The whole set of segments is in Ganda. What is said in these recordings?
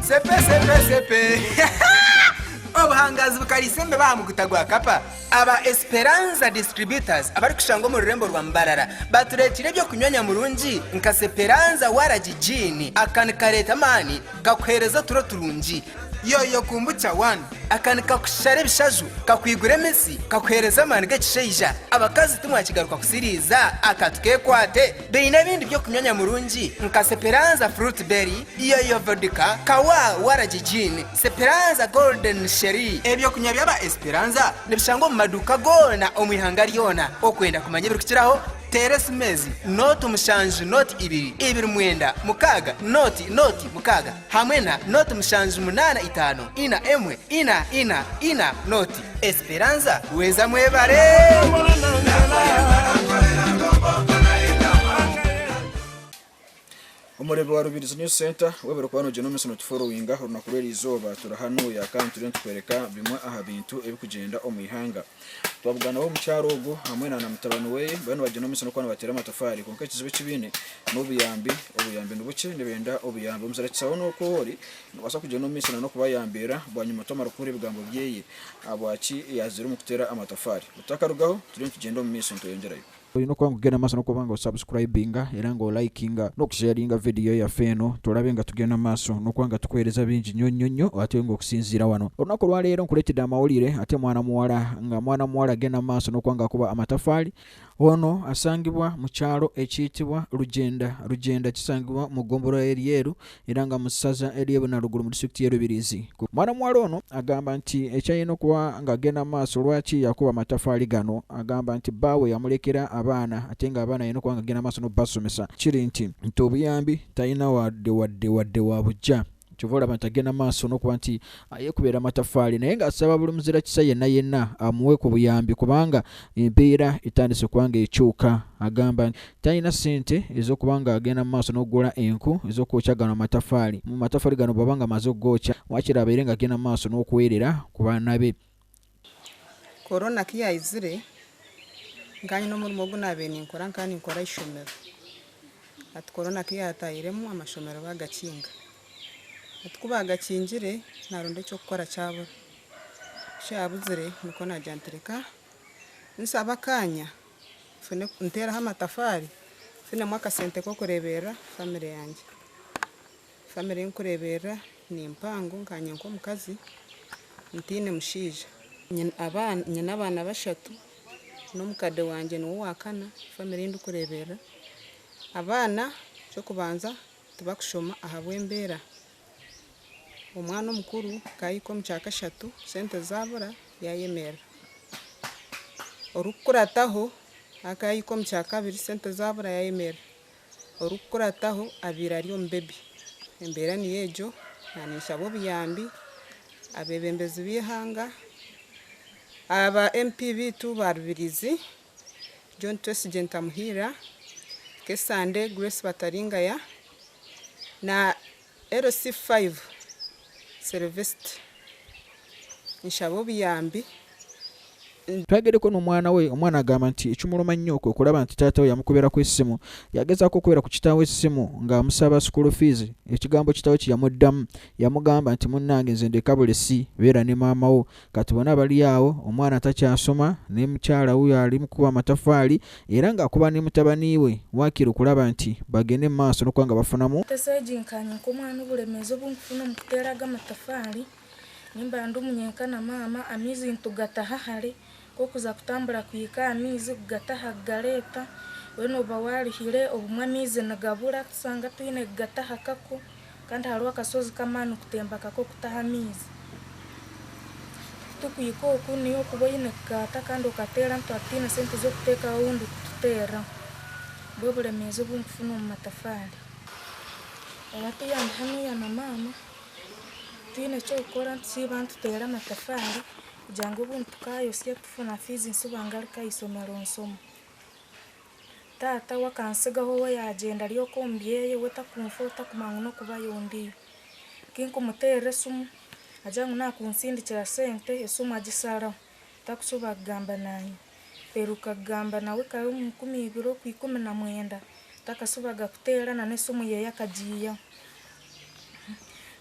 sepe obuhangazi bukarisembe bamugutagwa kapa aba Esperanza distributors abari kushango mu rurembo rwa Mbarara baturetire byo kunywanya murungi nka Esperanza warajijini akanikareta mani kakwereza turo turungi yoyo kumbucha one akanika kushare bishaju kakwigure mesi kakwereza mani gakisheija abakazi tumwakigaruka kusiriza akatukekwate beina bindi byo kunywanya murungi nka Esperanza fruit berry yoyo vodka kawa warajijini Esperanza golden sherry ebyo kunya byaba Esperanza nibishango mu maduka gona omwihangari yona okwenda kumanya birukiraho Teres mezi not mushanju not ibiri mwenda mukaga not mukaga hamwena not mushanju munana itano ina emwe ina not Esperanza weza mwebare Umurebe wa Rubirizi News Center webero kwano genome sono following runakurera izoba turahanuye kandi turi tukwereka bimwe aha bintu ebikugenda omwihanga twabugana wo mucyarogo hamwe na mutabano we bano ba genome sono kwano batera amatafari konka kizibe kibine n'obuyambi n'ubuce nebenda obuyambi umuzara kisaho nuko hori basa kugena genome sono no kubayambira bwanyuma tomara kuri bigambo byeye abwaci yazira mu kutera amatafari utakarugaho turi tugenda mu miso ntoyongerayo no kwanga kugenda maso no kubanga subscribinga era ngo likinga no kusharinga video ya feno tolabenga tugenda maso no kwanga tukwereza bingi nyonyonyo ate ngo kusinzira wano onako lwa lero nkuletida amawulire ate mwana muwala genda maso no kwanga kuba amatafali ono asangibwa mu kyalo ekiyitibwa Rugenda kisangibwa mu Gomboro eryeru era nga musaza eryebu na ruguru mu district ya Rubirizi mwana muwala ono agamba nti ekyayino kuba nga genda maso lwaki yakuba amatafali gano agamba nti bawe yamulekera abaana atenga abaana yino kwanga gena maso no basomesa kiri nti obuyambi tayina wadde wabujja chovola bantagena maso no kwanti ayekubera amatafali naye nga asaba buli muzira kisa yenna amuwe ku buyambi kubanga embeera itandise kwanga ekyuka agamba tayina sente ezokubanga agenda maso no gula enku ezokuchagana amatafali mu matafali gano babanga mazo gocha wakira aberenga agenda maso no kuwerera kubana be corona kiyaizire ngani no muri moguna bene nkora nkani nkora ishomero ati corona kiyatayiremo amashomero bagakinga atkuba agakingire naronde cyo gukora cyabo cyabuzire niko najantereka nsaba kanya fene ntera ha matafari fene mwaka sente ko kurebera family yanjye family nkurebera ni mpango nkanye nko mukazi ntine mushija nyina abana bashatu no mukade wanje no wakana family ndukurebera abana cyo kubanza tubakushoma ahabwembera umwana mukuru kayiko mchaka shatu sente zabura yayemera orukurataho akayiko mchaka biri sente zabura yayemera orukurataho abirariyo mbebi embera ni yejo nanisha bo biyambi abebembezi bihanga aba MPV tu barubirizi John President Amuhira Kesande Grace Bataringa ya na RC5 Service nshabo biyambi twagere ko umwana agamba nti icumuroma nyoko kuraba nti tata yamukubera ku isimu yageza ko kubera ku kitawe isimu nga musaba school fees ekigambo kitawe kiyamuddamu yamugamba nti munnange nze ndekabule si bera ne mama wo katubona bali yawo omwana atakyasoma ne mukyala uyo ali mukuba amatafali era nga akuba ne mutabaniwe wakira kulaba nti bagene maso no kwanga bafunamu tesejinkanya ko mwana ubulemezo bumfuna mukuteraga amatafali nimba ndumunyenka na mama amizi ntugataha hali kokuza kutambula kuyika amizi kugataha galeta weno bawalihire obumwe amizi nagabura kusanga twine kugataha kako kandi halwa kasozi kamanu kutemba kako kutaha amizi tukuyiko okuniyo kuboyine kugata kandi ukatera ntu atine sente zo kuteka wundi kutera bobulemezo bumfuna mu matafali abati yamhanu ya mama twine cyo gukora nsibantu tera amatafari jango buntu kayo siya tufuna fizi nsubangalika isomero nsomo tata wakansigaho we yagenda ryo kombiyeye weta kumfota kumangu no kuba yondi kinko mutere sumu ajangu na kunsindikira sente esumu agisara takusuba gamba nayo peruka gamba nawe kayo mu 12 ku 19 takasubaga kutera na nesumu ye yakajiya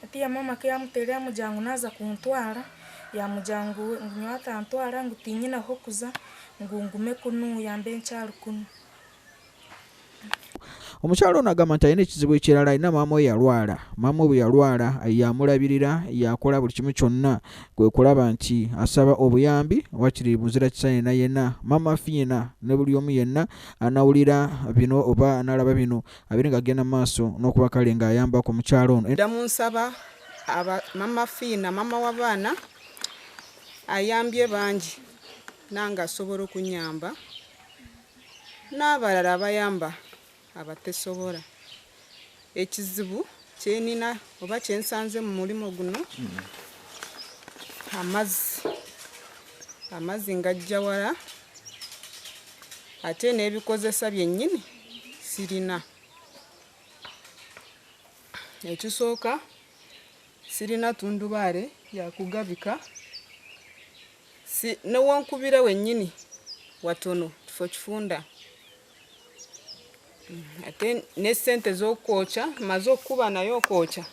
ati ya mama ke yamuterera mujyango naza kuntwara ya mujyango nywata antwara ngutinyina hokuza ngume kunu yambe ncharu kunu. Omukyalo ono agamba nti alina ekizibu ekirala, alina maama we yalwala. Maama we yalwala yamulabirira, yakola buli kimu kyonna kwe kulaba nti asaba obuyambi wakiri muzira kisane na yenna maama Fiina ne buli omu yenna anawulira bino oba analaba bino abiri ng'agenda mu maaso n'okuba kale ng'ayamba ku mukyalo ono. Ndamu nsaba maama Fiina maama w'abaana ayambye bangi nanga asobola okunyamba n'abalala abayamba abatesobola. Ekizibu kyenina oba kyensanze mu mulimo guno amazzi ngajja wala ate n'ebikozesa byennyini sirina. Ekisooka sirina tundubaale yakugabika newankubira wennyini watono kifo kifunda. Ate ne sente z'okwokya maze okuba nayo okwokya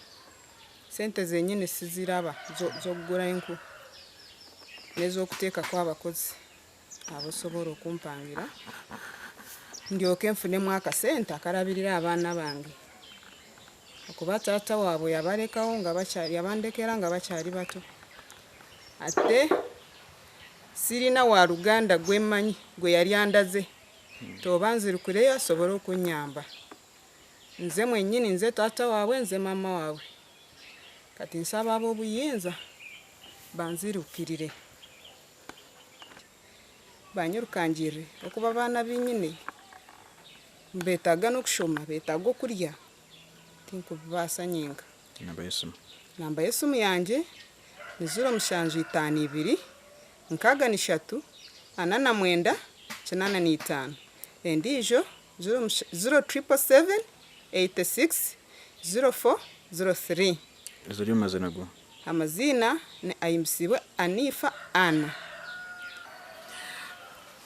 sente zennyini siziraba z'okugula enku n'ez'okuteekako abakozi abosobola okumpangira ndyoke nfunemu akasente akalabirira abaana bange okuba taata waabwe yabalekawo yabandekera nga bakyali bato. Ate sirina wa Luganda gwe mmanyi gwe yali andaze toba nzirikuleyo asobole okunyamba. Nze mwennyini nze taata waabwe nze maama waabwe kati nsaba ab'obuyinza banzirukirire banyirukangirire okuba baana binnyini beetaaga n'okushoma beetaaga okulya tinkubibaasa nyenka. Namba y'essimu yange ni 0752 63 49 85 endijo 0777 86 0403. Ezo lyo mazina go. Amazina ne ayimsibwe Anifa Ana.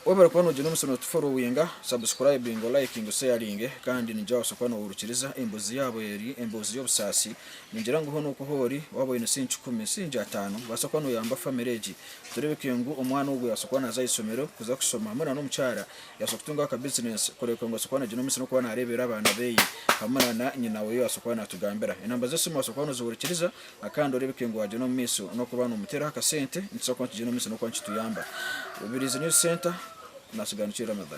Webale kwano jino musono tuforo winga subscribing liking sharing kandi ninjawo sokwano urukiriza embuzi yabo yeri embuzi y'obusasi ningira ngo hono kuhori wabo ino sinchi 10 sinja 5 basokwano yamba family turebeke ngo omwana ubwo yasokwana azayisomero kuza kusoma hamwe n'omucyara yasokutunga ka business koleko ngo sokwana jino musono kwana arebera abana beyi hamwe na nyina we yasokwana atugambira inamba zose musokwano zurukiriza akandi urebeke ngo wajino miso no kubana umutera akasente nsokwana jino musono kwa nchituyamba ubirizi news center nasigana Ramadan.